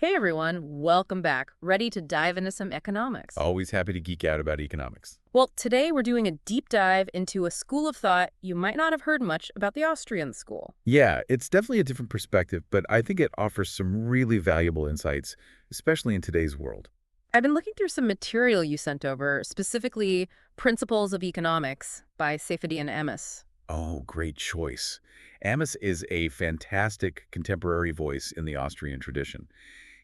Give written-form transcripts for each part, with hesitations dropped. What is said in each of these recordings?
Hey everyone, welcome back. Ready to dive into some economics? Always happy to geek out about economics. Well, today we're doing a deep dive into a school of thought you might not have heard much about, the Austrian school. Yeah, it's definitely a different perspective, but I think it offers some really valuable insights, especially in today's world. I've been looking through some material you sent over, specifically Principles of Economics by Saifedean Ammous. Oh, great choice. Ammous is a fantastic contemporary voice in the Austrian tradition.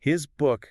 His book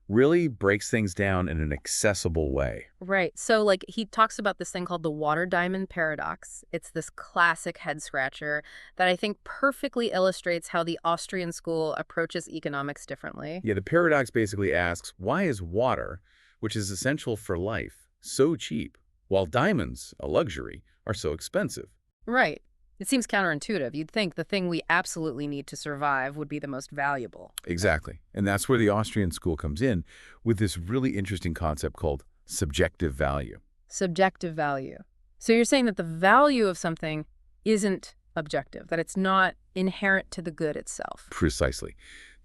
really breaks things down in an accessible way. Right. So, he talks about this thing called the water diamond paradox. It's this classic head scratcher that I think perfectly illustrates how the Austrian school approaches economics differently. Yeah, the paradox basically asks, why is water, which is essential for life, so cheap, while diamonds, a luxury, are so expensive? Right. It seems counterintuitive. You'd think the thing we absolutely need to survive would be the most valuable. Exactly. And that's where the Austrian school comes in with this really interesting concept called subjective value. Subjective value. So you're saying that the value of something isn't objective, that it's not inherent to the good itself. Precisely.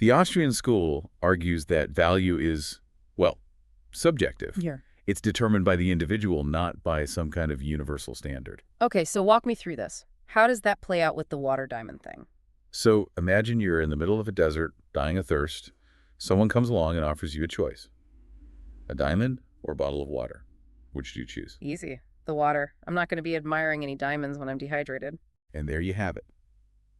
The Austrian school argues that value is, well, subjective. Yeah. It's determined by the individual, not by some kind of universal standard. Okay, so walk me through this. How does that play out with the water diamond thing? So imagine you're in the middle of a desert, dying of thirst. Someone comes along and offers you a choice. A diamond or a bottle of water. Which do you choose? Easy. The water. I'm not going to be admiring any diamonds when I'm dehydrated. And there you have it.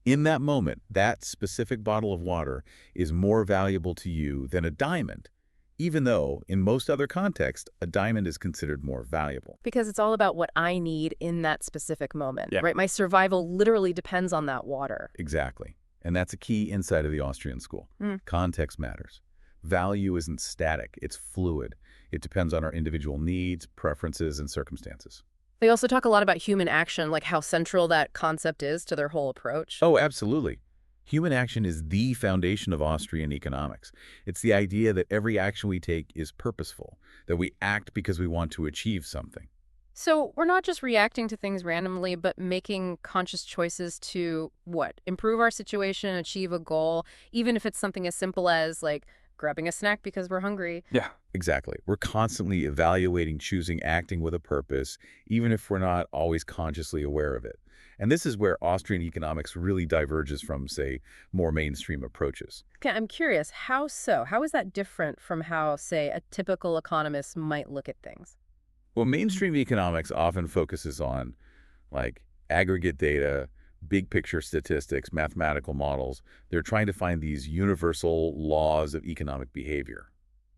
In that moment, that specific bottle of water is more valuable to you than a diamond, even though, in most other contexts, a diamond is considered more valuable. Because it's all about what I need in that specific moment, Yeah. right? My survival literally depends on that water. Exactly. And that's a key insight of the Austrian school. Context matters. Value isn't static, it's fluid. It depends on our individual needs, preferences, and circumstances. They also talk a lot about human action, like how central that concept is to their whole approach. Oh, absolutely. Human action is the foundation of Austrian economics. It's the idea that every action we take is purposeful, that we act because we want to achieve something. So we're not just reacting to things randomly, but making conscious choices to, what, improve our situation, achieve a goal, even if it's something as simple as, grabbing a snack because we're hungry. Yeah, exactly. We're constantly evaluating, choosing, acting with a purpose, even if we're not always consciously aware of it. And this is where Austrian economics really diverges from, say, more mainstream approaches. Okay, I'm curious, how so? How is that different from how, say, a typical economist might look at things? Well, mainstream economics often focuses on, aggregate data, big picture statistics, mathematical models. They're trying to find these universal laws of economic behavior.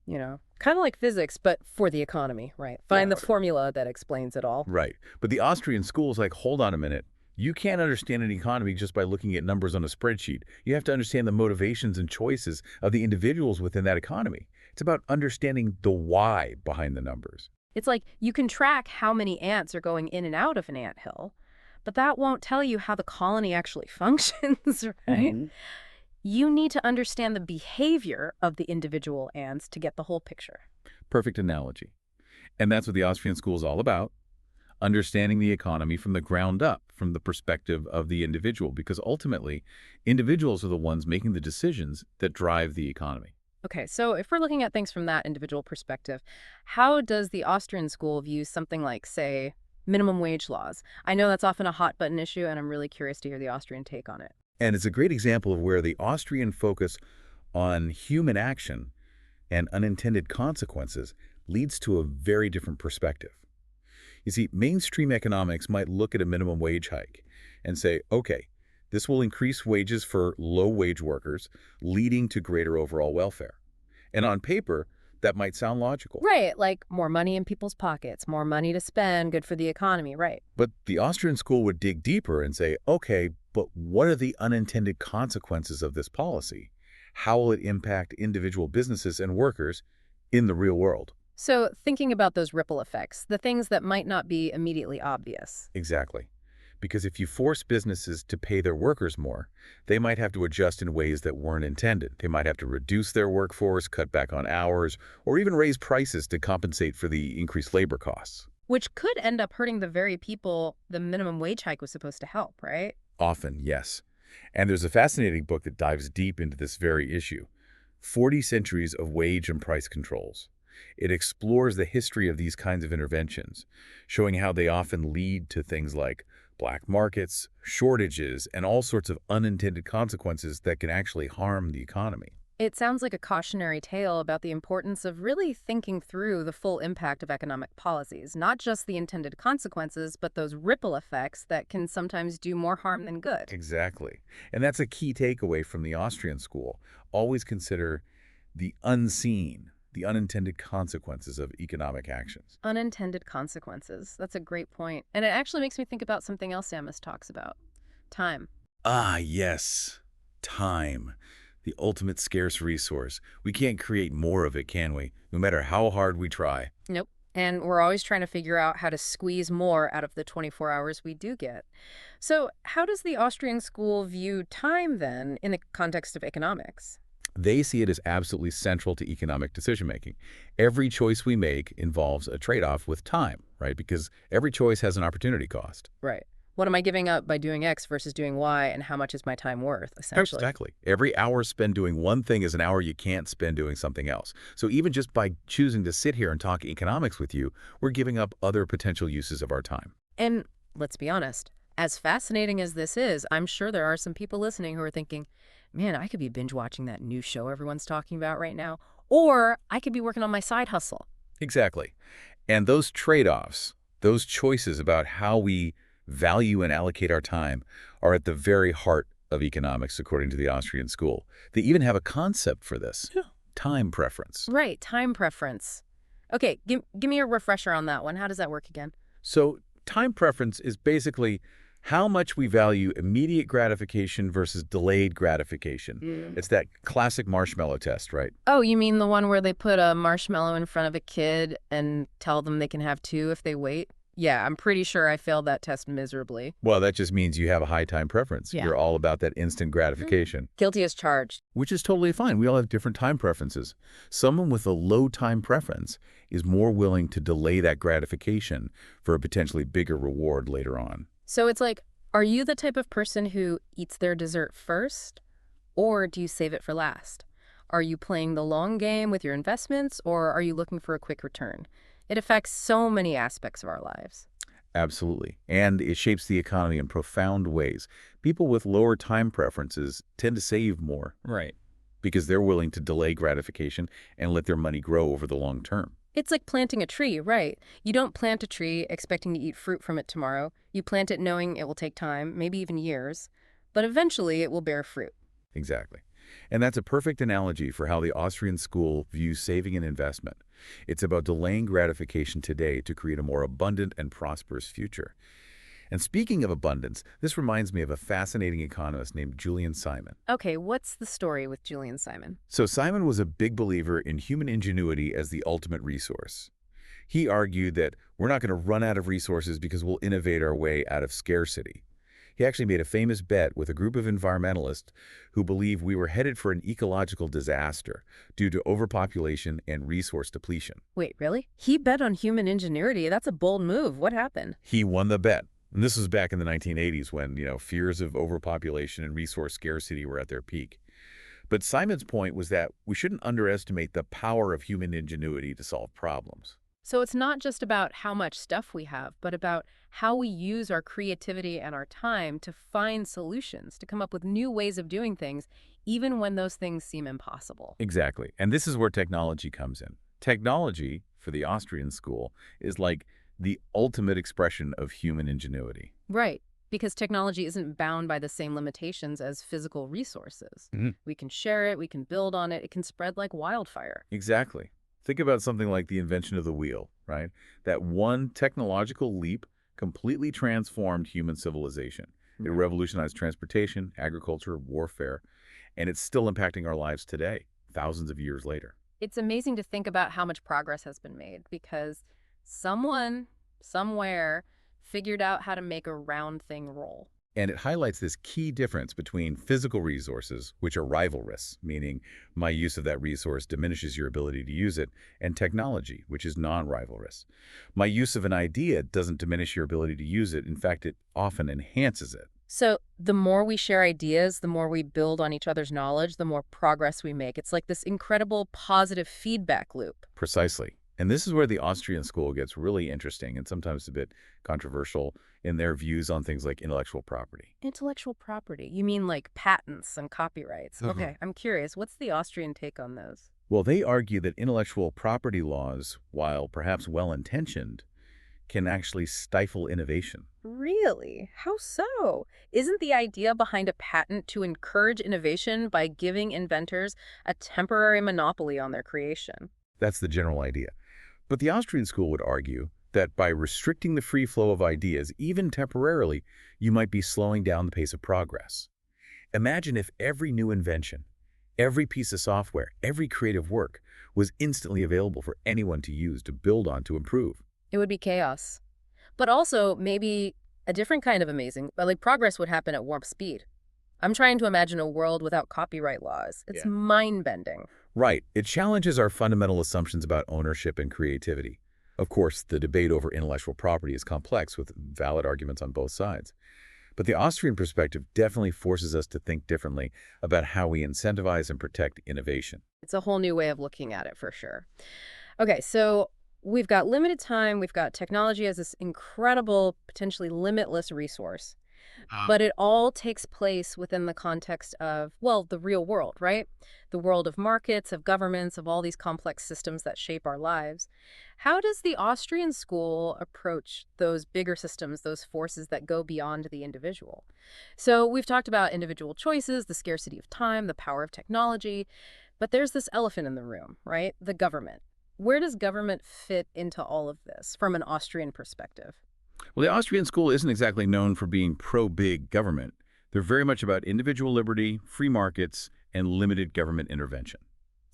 Kind of like physics, but for the economy, right? Find the formula that explains it all. Right. But the Austrian school is like, hold on a minute. You can't understand an economy just by looking at numbers on a spreadsheet. You have to understand the motivations and choices of the individuals within that economy. It's about understanding the why behind the numbers. It's like you can track how many ants are going in and out of an anthill, but that won't tell you how the colony actually functions, right? You need to understand the behavior of the individual ants to get the whole picture. Perfect analogy. And that's what the Austrian school is all about. Understanding the economy from the ground up, from the perspective of the individual, because ultimately, individuals are the ones making the decisions that drive the economy. Okay, so if we're looking at things from that individual perspective, how does the Austrian school view something like, say, minimum wage laws? I know that's often a hot button issue, and I'm really curious to hear the Austrian take on it. And it's a great example of where the Austrian focus on human action and unintended consequences leads to a very different perspective. You see, mainstream economics might look at a minimum wage hike and say, okay, this will increase wages for low-wage workers, leading to greater overall welfare. And on paper, that might sound logical. Right, like more money in people's pockets, more money to spend, good for the economy, right? But the Austrian school would dig deeper and say, okay, but what are the unintended consequences of this policy? How will it impact individual businesses and workers in the real world? So thinking about those ripple effects, the things that might not be immediately obvious. Exactly. Because if you force businesses to pay their workers more, they might have to adjust in ways that weren't intended. They might have to reduce their workforce, cut back on hours, or even raise prices to compensate for the increased labor costs. Which could end up hurting the very people the minimum wage hike was supposed to help, right? Often, yes. And there's a fascinating book that dives deep into this very issue. 40 centuries of wage and price controls. It explores the history of these kinds of interventions, showing how they often lead to things like black markets, shortages, and all sorts of unintended consequences that can actually harm the economy. It sounds like a cautionary tale about the importance of really thinking through the full impact of economic policies, not just the intended consequences, but those ripple effects that can sometimes do more harm than good. Exactly. And that's a key takeaway from the Austrian school. Always consider the unseen, the unintended consequences of economic actions. Unintended consequences. That's a great point. And it actually makes me think about something else Ammous talks about. Time. Ah, yes. Time. The ultimate scarce resource. We can't create more of it, can we? No matter how hard we try. Nope. And we're always trying to figure out how to squeeze more out of the 24 hours we do get. So how does the Austrian school view time, then, in the context of economics? They see it as absolutely central to economic decision-making. Every choice we make involves a trade-off with time, right? Because every choice has an opportunity cost. Right. What am I giving up by doing X versus doing Y, and how much is my time worth, essentially? Exactly. Every hour spent doing one thing is an hour you can't spend doing something else. So even just by choosing to sit here and talk economics with you, we're giving up other potential uses of our time. And let's be honest, as fascinating as this is, I'm sure there are some people listening who are thinking, man, I could be binge watching that new show everyone's talking about right now, or I could be working on my side hustle. Exactly. And those trade-offs, those choices about how we value and allocate our time are at the very heart of economics, according to the Austrian school. They even have a concept for this. Yeah. Time preference. Right, time preference. Okay, give me a refresher on that one. How does that work again? So time preference is basically how much we value immediate gratification versus delayed gratification. It's that classic marshmallow test, right? Oh, you mean the one where they put a marshmallow in front of a kid and tell them they can have two if they wait? Yeah, I'm pretty sure I failed that test miserably. Well, that just means you have a high time preference. Yeah. You're all about that instant gratification. Guilty as charged. Which is totally fine. We all have different time preferences. Someone with a low time preference is more willing to delay that gratification for a potentially bigger reward later on. So it's like, are you the type of person who eats their dessert first, or do you save it for last? Are you playing the long game with your investments, or are you looking for a quick return? It affects so many aspects of our lives. Absolutely. And it shapes the economy in profound ways. People with lower time preferences tend to save more. Right. Because they're willing to delay gratification and let their money grow over the long term. It's like planting a tree, right? You don't plant a tree expecting to eat fruit from it tomorrow. You plant it knowing it will take time, maybe even years, but eventually it will bear fruit. Exactly. And that's a perfect analogy for how the Austrian school views saving and investment. It's about delaying gratification today to create a more abundant and prosperous future. And speaking of abundance, this reminds me of a fascinating economist named Julian Simon. Okay, what's the story with Julian Simon? So Simon was a big believer in human ingenuity as the ultimate resource. He argued that we're not going to run out of resources because we'll innovate our way out of scarcity. He actually made a famous bet with a group of environmentalists who believed we were headed for an ecological disaster due to overpopulation and resource depletion. Wait, really? He bet on human ingenuity. That's a bold move. What happened? He won the bet. And this was back in the 1980s when, fears of overpopulation and resource scarcity were at their peak. But Simon's point was that we shouldn't underestimate the power of human ingenuity to solve problems. So it's not just about how much stuff we have, but about how we use our creativity and our time to find solutions, to come up with new ways of doing things, even when those things seem impossible. Exactly. And this is where technology comes in. Technology, for the Austrian school, is like the ultimate expression of human ingenuity. Right. Because technology isn't bound by the same limitations as physical resources. We can share it, we can build on it, it can spread like wildfire. Exactly. Think about something like the invention of the wheel, right? That one technological leap completely transformed human civilization. It revolutionized transportation, agriculture, warfare, and it's still impacting our lives today, thousands of years later. It's amazing to think about how much progress has been made because someone, somewhere, figured out how to make a round thing roll. And it highlights this key difference between physical resources, which are rivalrous, meaning my use of that resource diminishes your ability to use it, and technology, which is non-rivalrous. My use of an idea doesn't diminish your ability to use it. In fact, it often enhances it. So the more we share ideas, the more we build on each other's knowledge, the more progress we make. It's like this incredible positive feedback loop. Precisely. And this is where the Austrian school gets really interesting and sometimes a bit controversial in their views on things like intellectual property. Intellectual property. You mean like patents and copyrights? Mhm. Okay, I'm curious. What's the Austrian take on those? Well, they argue that intellectual property laws, while perhaps well-intentioned, can actually stifle innovation. Really? How so? Isn't the idea behind a patent to encourage innovation by giving inventors a temporary monopoly on their creation? That's the general idea. But the Austrian school would argue that by restricting the free flow of ideas, even temporarily, you might be slowing down the pace of progress. Imagine if every new invention, every piece of software, every creative work was instantly available for anyone to use, to build on, to improve. It would be chaos. But also, maybe a different kind of amazing, but like progress would happen at warp speed. I'm trying to imagine a world without copyright laws. It's Yeah. mind-bending. Right. It challenges our fundamental assumptions about ownership and creativity. Of course, the debate over intellectual property is complex with valid arguments on both sides. But the Austrian perspective definitely forces us to think differently about how we incentivize and protect innovation. It's a whole new way of looking at it for sure. Okay, so we've got limited time, we've got technology as this incredible, potentially limitless resource. But it all takes place within the context of, well, the real world, right? The world of markets, of governments, of all these complex systems that shape our lives. How does the Austrian school approach those bigger systems, those forces that go beyond the individual? So we've talked about individual choices, the scarcity of time, the power of technology, but there's this elephant in the room, right? The government. Where does government fit into all of this from an Austrian perspective? Well, the Austrian school isn't exactly known for being pro-big government. They're very much about individual liberty, free markets, and limited government intervention.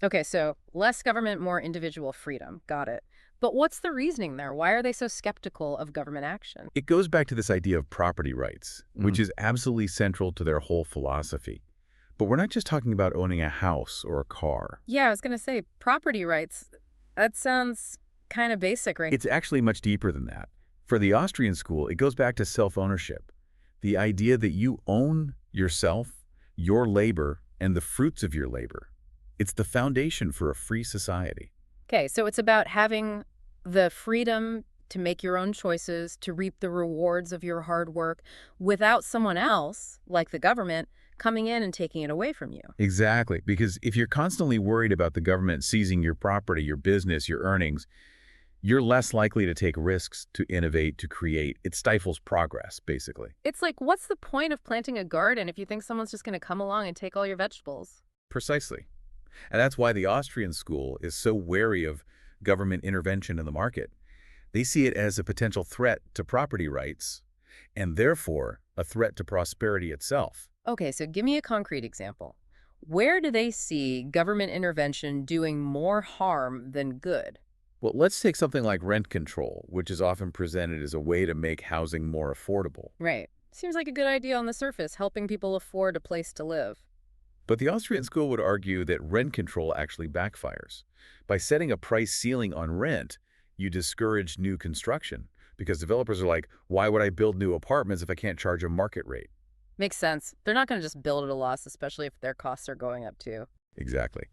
Okay, so less government, more individual freedom. Got it. But what's the reasoning there? Why are they so skeptical of government action? It goes back to this idea of property rights, which is absolutely central to their whole philosophy. But we're not just talking about owning a house or a car. Yeah, I was going to say property rights. That sounds kind of basic, right? It's actually much deeper than that. For the Austrian school, it goes back to self-ownership. The idea that you own yourself, your labor, and the fruits of your labor. It's the foundation for a free society. Okay, so it's about having the freedom to make your own choices, to reap the rewards of your hard work without someone else, like the government, coming in and taking it away from you. Exactly, because if you're constantly worried about the government seizing your property, your business, your earnings, you're less likely to take risks, to innovate, to create. It stifles progress, basically. It's like, what's the point of planting a garden if you think someone's just going to come along and take all your vegetables? Precisely. And that's why the Austrian school is so wary of government intervention in the market. They see it as a potential threat to property rights, and therefore a threat to prosperity itself. Okay, so give me a concrete example. Where do they see government intervention doing more harm than good? Well, let's take something like rent control, which is often presented as a way to make housing more affordable. Right. Seems like a good idea on the surface, helping people afford a place to live. But the Austrian school would argue that rent control actually backfires. By setting a price ceiling on rent, you discourage new construction because developers are like, why would I build new apartments if I can't charge a market rate? Makes sense. They're not going to just build at a loss, especially if their costs are going up too. Exactly.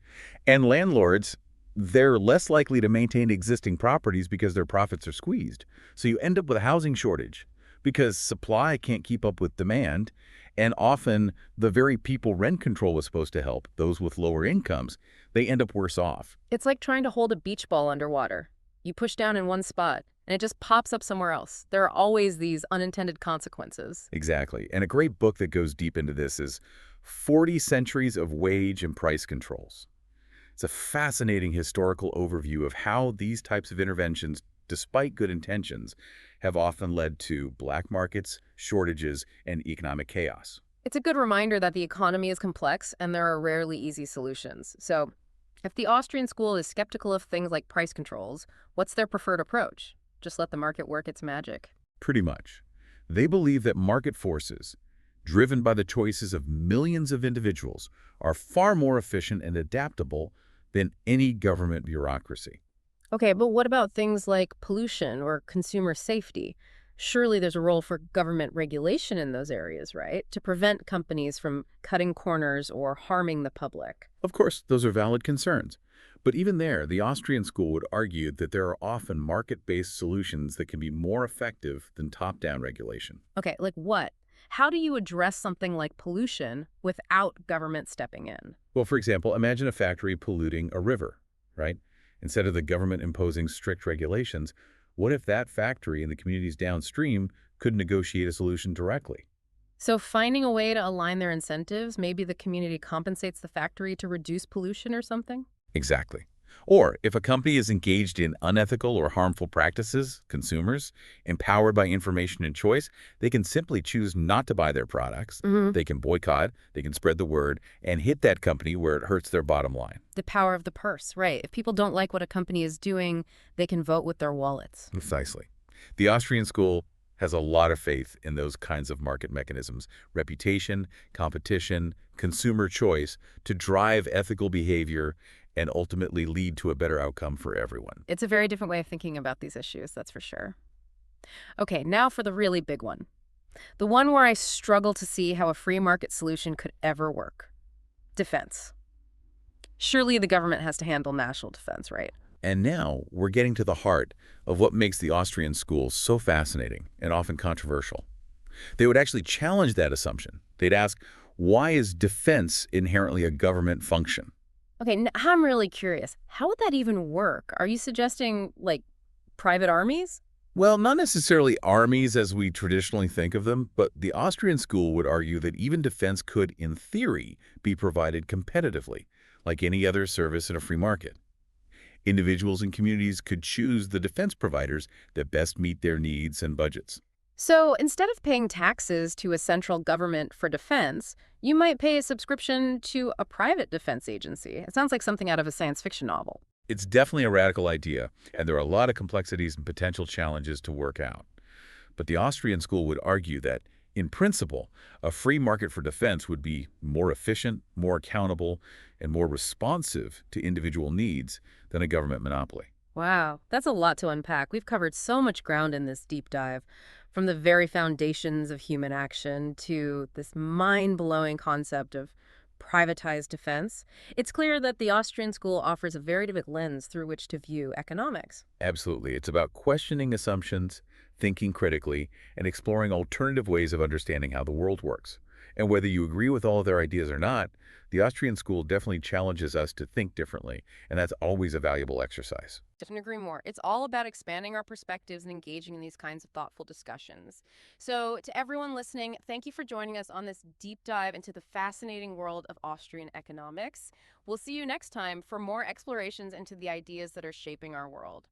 And landlords, they're less likely to maintain existing properties because their profits are squeezed. So you end up with a housing shortage because supply can't keep up with demand. And often the very people rent control was supposed to help, those with lower incomes, they end up worse off. It's like trying to hold a beach ball underwater. You push down in one spot, and it just pops up somewhere else. There are always these unintended consequences. Exactly. And a great book that goes deep into this is 40 Centuries of Wage and Price Controls. It's a fascinating historical overview of how these types of interventions, despite good intentions, have often led to black markets, shortages, and economic chaos. It's a good reminder that the economy is complex and there are rarely easy solutions. So, if the Austrian school is skeptical of things like price controls, what's their preferred approach? Just let the market work its magic. Pretty much. They believe that market forces, driven by the choices of millions of individuals, are far more efficient and adaptable than any government bureaucracy. Okay, but what about things like pollution or consumer safety? Surely there's a role for government regulation in those areas, right? To prevent companies from cutting corners or harming the public. Of course, those are valid concerns. But even there, the Austrian school would argue that there are often market-based solutions that can be more effective than top-down regulation. Okay, like what? How do you address something like pollution without government stepping in? Well, for example, imagine a factory polluting a river, right? Instead of the government imposing strict regulations, what if that factory and the communities downstream could negotiate a solution directly? So finding a way to align their incentives, maybe the community compensates the factory to reduce pollution or something? Exactly. Or if a company is engaged in unethical or harmful practices, consumers, empowered by information and choice, they can simply choose not to buy their products. Hmm. They can boycott, they can spread the word, and hit that company where it hurts their bottom line. The power of the purse, right. If people don't like what a company is doing, they can vote with their wallets. Precisely. The Austrian school has a lot of faith in those kinds of market mechanisms, reputation, competition, consumer choice, to drive ethical behavior and ultimately lead to a better outcome for everyone. It's a very different way of thinking about these issues, that's for sure. Okay, now for the really big one. The one where I struggle to see how a free market solution could ever work. Defense. Surely the government has to handle national defense, right? And now we're getting to the heart of what makes the Austrian school so fascinating and often controversial. They would actually challenge that assumption. They'd ask, why is defense inherently a government function? Okay, I'm really curious. How would that even work? Are you suggesting, like, private armies? Well, not necessarily armies as we traditionally think of them, but the Austrian school would argue that even defense could, in theory, be provided competitively, like any other service in a free market. Individuals and communities could choose the defense providers that best meet their needs and budgets. So instead of paying taxes to a central government for defense, you might pay a subscription to a private defense agency. It sounds like something out of a science fiction novel. It's definitely a radical idea, and there are a lot of complexities and potential challenges to work out. But the Austrian school would argue that, in principle, a free market for defense would be more efficient, more accountable, and more responsive to individual needs than a government monopoly. Wow, that's a lot to unpack. We've covered so much ground in this deep dive, from the very foundations of human action to this mind-blowing concept of privatized defense. It's clear that the Austrian school offers a very different lens through which to view economics. Absolutely. It's about questioning assumptions, thinking critically, and exploring alternative ways of understanding how the world works. And whether you agree with all of their ideas or not, the Austrian school definitely challenges us to think differently, and that's always a valuable exercise. Couldn't agree more. It's all about expanding our perspectives and engaging in these kinds of thoughtful discussions. So, to everyone listening, thank you for joining us on this deep dive into the fascinating world of Austrian economics. We'll see you next time for more explorations into the ideas that are shaping our world.